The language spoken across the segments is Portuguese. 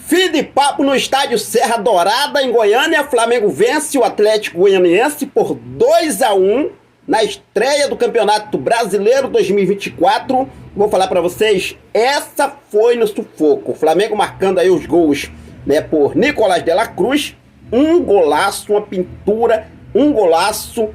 Fim de papo no estádio Serra Dourada, em Goiânia. Flamengo vence o Atlético Goianiense por 2-1 na estreia do Campeonato Brasileiro 2024. Vou falar para vocês, essa foi no sufoco. O Flamengo marcando aí os gols, né, por Nicolás de la Cruz. Um golaço, uma pintura, um golaço.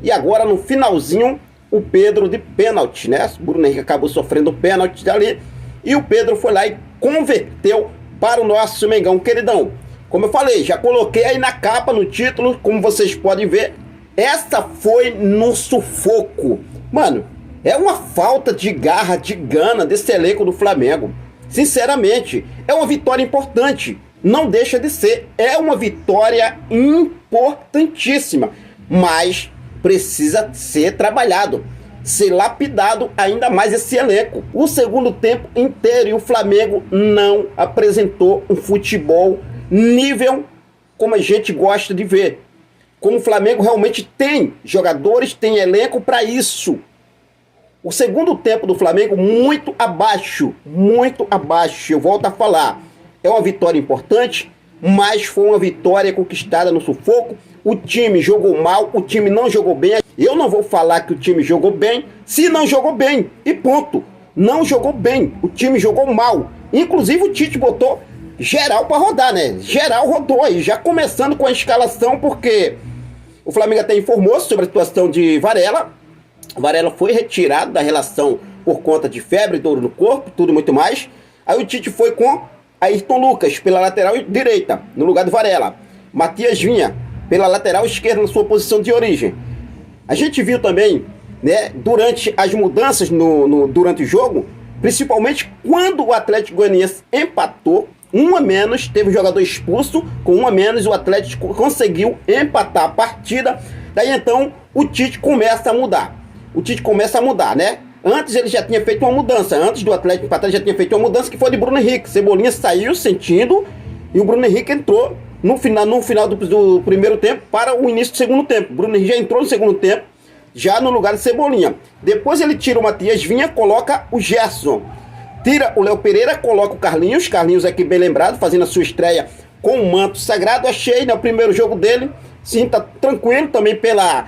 E agora no finalzinho, o Pedro de pênalti, né? O Bruno Henrique acabou sofrendo pênalti ali. E o Pedro foi lá e converteu para o nosso Mengão queridão. Como eu falei, já coloquei aí na capa, no título, como vocês podem ver, essa foi no sufoco. Mano, é uma falta de garra, de gana desse elenco do Flamengo. Sinceramente, é uma vitória importante. Não deixa de ser. É uma vitória importantíssima. Mas precisa ser trabalhado, ser lapidado ainda mais esse elenco. O segundo tempo inteiro e o Flamengo não apresentou um futebol nível como a gente gosta de ver. Como o Flamengo realmente tem jogadores, tem elenco para isso. O segundo tempo do Flamengo muito abaixo, eu volto a falar. É uma vitória importante, mas foi uma vitória conquistada no sufoco. O time jogou mal, o time não jogou bem. Eu não vou falar que o time jogou bem, se não jogou bem, e ponto. Não jogou bem, o time jogou mal. Inclusive o Tite botou geral para rodar, né? Geral rodou aí, já começando com a escalação, porque o Flamengo até informou sobre a situação de Varela. Varela foi retirado da relação por conta de febre, dor no corpo, tudo muito mais. Aí o Tite foi com Ayrton Lucas pela lateral direita, no lugar do Varela. Matias Vinha pela lateral esquerda na sua posição de origem. A gente viu também, né, durante as mudanças durante o jogo, principalmente quando o Atlético Goianiense empatou, 1 a menos, teve um jogador expulso, com 1 a menos o Atlético conseguiu empatar a partida. Daí então o Tite começa a mudar. O Tite começa a mudar, né? Antes ele já tinha feito uma mudança, antes do Atlético empatar, já tinha feito uma mudança que foi de Bruno Henrique. Cebolinha saiu sentindo e o Bruno Henrique entrou no final do primeiro tempo para o início do segundo tempo. O Bruno Henrique já entrou no segundo tempo, já no lugar de Cebolinha. Depois ele tira o Matias Vinha, coloca o Gerson. Tira o Léo Pereira, coloca o Carlinhos. Carlinhos aqui bem lembrado, fazendo a sua estreia com o manto sagrado. Achei, né, o primeiro jogo dele, sim, tá tranquilo também pela...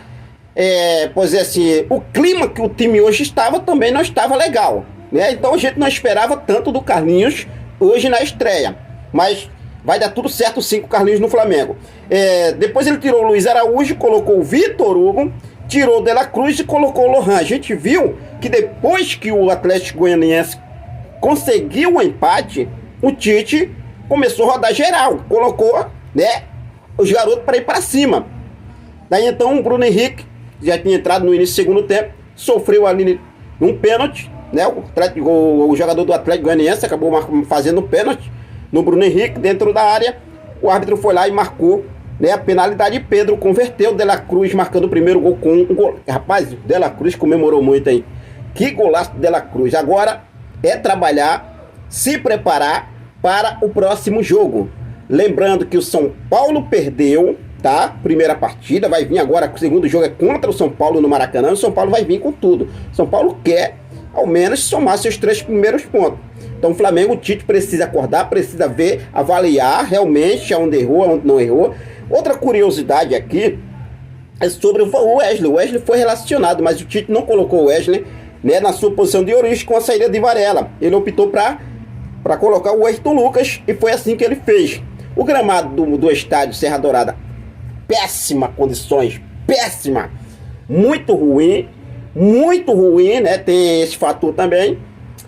pois é, assim, o clima que o time hoje estava também não estava legal, né? Então a gente não esperava tanto do Carlinhos hoje na estreia. Mas vai dar tudo certo sim com o Carlinhos no Flamengo. Depois ele tirou o Luiz Araújo, colocou o Vitor Hugo, tirou o De la Cruz e colocou o Lohan. A gente viu que depois que o Atlético Goianiense conseguiu o empate, o Tite começou a rodar geral, colocou, né, os garotos para ir para cima. Daí então o Bruno Henrique já tinha entrado no início do segundo tempo, sofreu ali um pênalti, né? O jogador do Atlético Goianiense acabou fazendo um pênalti no Bruno Henrique dentro da área. O árbitro foi lá e marcou, né, a penalidade. Pedro converteu, De la Cruz marcando o primeiro gol com um gol. Rapaz, o De la Cruz comemorou muito aí. Que golaço do De la Cruz. Agora é trabalhar, se preparar para o próximo jogo. Lembrando que o São Paulo perdeu, tá? Primeira partida, vai vir agora, o segundo jogo é contra o São Paulo no Maracanã. O São Paulo vai vir com tudo. São Paulo quer, ao menos, somar seus 3 primeiros pontos. Então o Flamengo, o Tite precisa acordar, precisa ver, avaliar realmente onde errou, onde não errou. Outra curiosidade aqui é sobre o Wesley. O Wesley foi relacionado, mas o Tite não colocou o Wesley, né, na sua posição de origem com a saída de Varela. Ele optou para colocar o Ayrton Lucas e foi assim que ele fez. O gramado do estádio Serra Dourada, péssima condições, péssima, muito ruim, né? Tem esse fator também,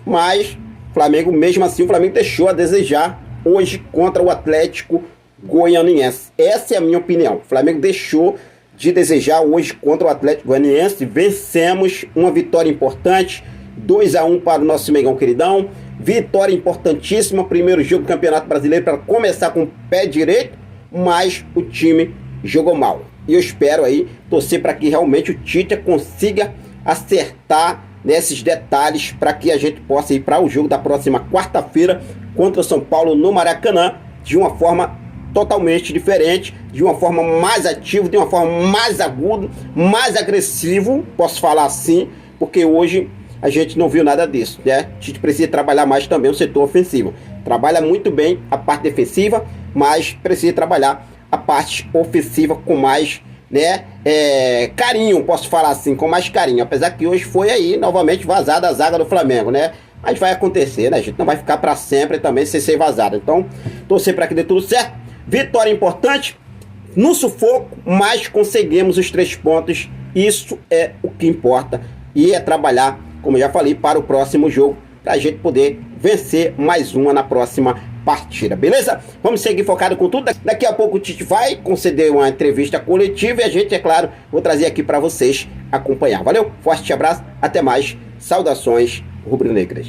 mas Flamengo, mesmo assim, o Flamengo deixou a desejar hoje contra o Atlético Goianiense. Essa é a minha opinião. O Flamengo deixou de desejar hoje contra o Atlético Goianiense. Vencemos, uma vitória importante, 2-1 para o nosso Mengão queridão. Vitória importantíssima, primeiro jogo do Campeonato Brasileiro para começar com o pé direito, mas o time jogou mal. E eu espero aí, torcer para que realmente o Tite consiga acertar nesses detalhes para que a gente possa ir para o jogo da próxima quarta-feira contra o São Paulo no Maracanã de uma forma totalmente diferente, de uma forma mais ativa, de uma forma mais aguda, mais agressivo, posso falar assim, porque hoje a gente não viu nada disso, né? A gente precisa trabalhar mais também o setor ofensivo. Trabalha muito bem a parte defensiva, mas precisa trabalhar a parte ofensiva com mais, né, carinho, posso falar assim, com mais carinho. Apesar que hoje foi aí, novamente, vazada a zaga do Flamengo, né? Mas vai acontecer, né? A gente não vai ficar para sempre também sem ser vazado. Então, torcer para que dê tudo certo. Vitória importante, no sufoco, mas conseguimos os 3 pontos. Isso é o que importa. E é trabalhar, como já falei, para o próximo jogo, para a gente poder vencer mais uma na próxima partida, beleza? Vamos seguir focado com tudo. Daqui a pouco o Tite vai conceder uma entrevista coletiva e a gente, é claro, vou trazer aqui para vocês acompanhar. Valeu? Forte abraço, até mais. Saudações rubro-negras.